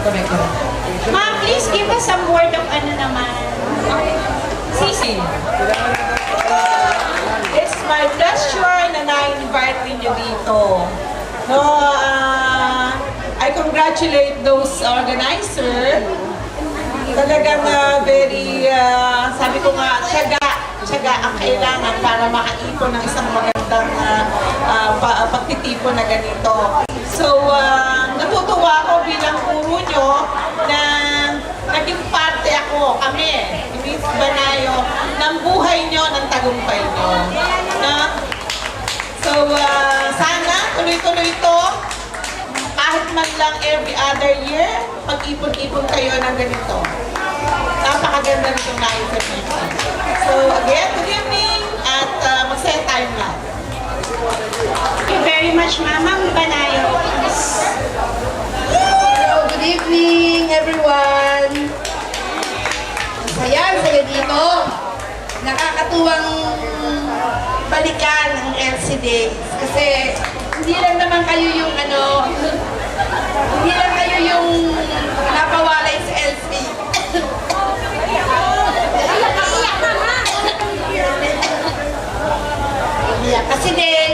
Correct. Ma'am, please give us some word of ano naman. Sisi. It's my pleasure na na-invite ninyo dito. No, I congratulate those organizer. Talagang very, sabi ko nga, tiyaga ang kailangan para makaipon ng isang magandang pagtitipon na ganito. So, natutuwa ako bilang guro nyo na naging parte ako, kami, Miss Banayo, ng buhay nyo, ng tagumpay nyo. So, sana tuloy-tuloy ito. Kahit man lang every other year, mag-ipon-ipon kayo ng ganito. Napakaganda rin yung naisip nito. So, again, good evening at mag-set time na. Thank you very much, Ma'am Banayo. Hello, good evening everyone. Saya dito. Nakakatuwang balikan ang LCD kasi hindi lang naman kayo yung hindi lang kayo yung napawalay sa LC. Kasi din,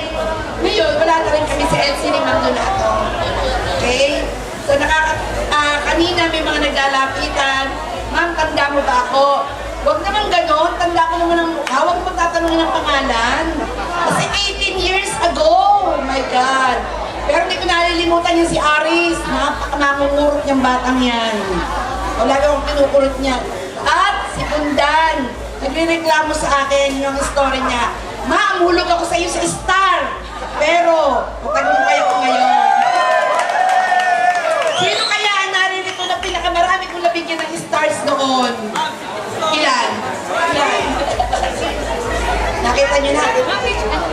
ngayon wala na rin kami sa LC ni Ma'am Donato. Okay? So kanina may mga naglalapitan, ma'am, tanda mo ba ako? Huwag naman ganon, tanda ko naman ang mukha, huwag mo tatanungin ang pangalan. Kasi 18 years ago, oh my God. Pero hindi ko nalilimutan niya si Aris, napakamangungurot niyang batang yan. Wala akong kinukurot niya. At si Bundan, nagre-reklamo sa akin yung story niya. Ma, amulog ako sa iyo sa Star. Pero, matagumpay ako ngayon. Sino kaya ang naririto na pinakamarami kong nabigyan ng stars noon? Ilan? Nakita niyo na?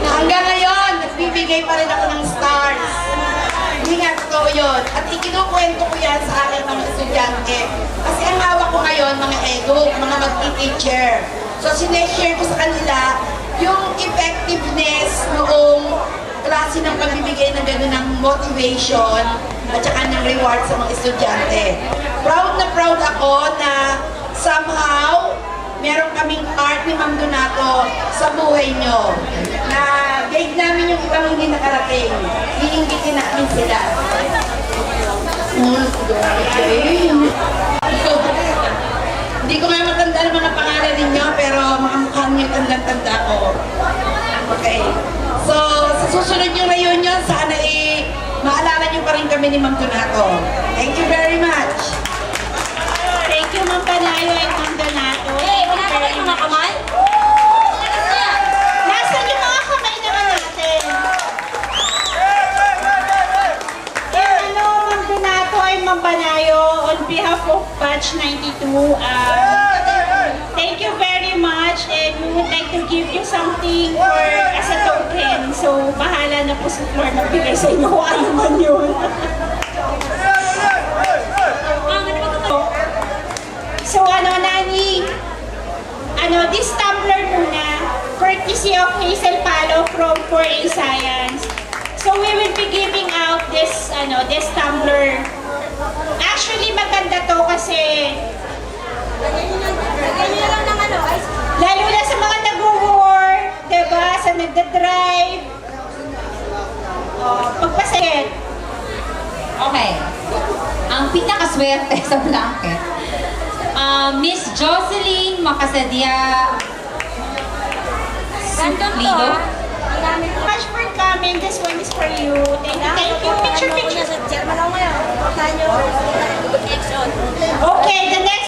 Hanggang ngayon, nagbibigay pa rin ako ng stars. Hindi nga totoo yun. At ikinukwento ko yan sa aking mga estudyante. Kasi ang hawak ko ngayon, mga eduk, mga mag-teacher. So, sineshare ko sa kanila yung effectiveness noong klase ng pagbibigay ng gano'n ng motivation at saka ng reward sa mga estudyante. Proud na proud ako na somehow meron kaming part ni Ma'am Donato sa buhay nyo na daig namin yung ibang hindi nakarating. Hiinggitin namin sila. Hindi ko nga matanda ang mga pangalan ninyo, pero mga mukha niyo tanda-tanda ko. Okay. So, sa susunod yung reunion, sana maalala niyo pa rin kami ni Ma'am Donato. Thank you very much. Thank you, Ma'am Banayo and Ma'am Donato. Wala ka ba yung mga kamay? Nasaan yung mga kamay naman natin? And Ma'am Donato and Ma'am Banayo, on behalf of Batch 92, thank you very much and we would like to give you something as a token. So, bahala na po sa floor magbigay sa inyo kung ano man yun. So, Nani, this tumbler muna, courtesy of Hazel Palo from 4A Science. So, we will be giving out this tumbler. Actually, maganda to kasi lalo na sa mga nag-work, diba? Sa nagda-drive. Pagpasayit. Okay. Ang pinakaswerte sa blanket, Miss Jocelyn Macasadia Suplido. Much for coming. This one is for you. Thank you. Picture.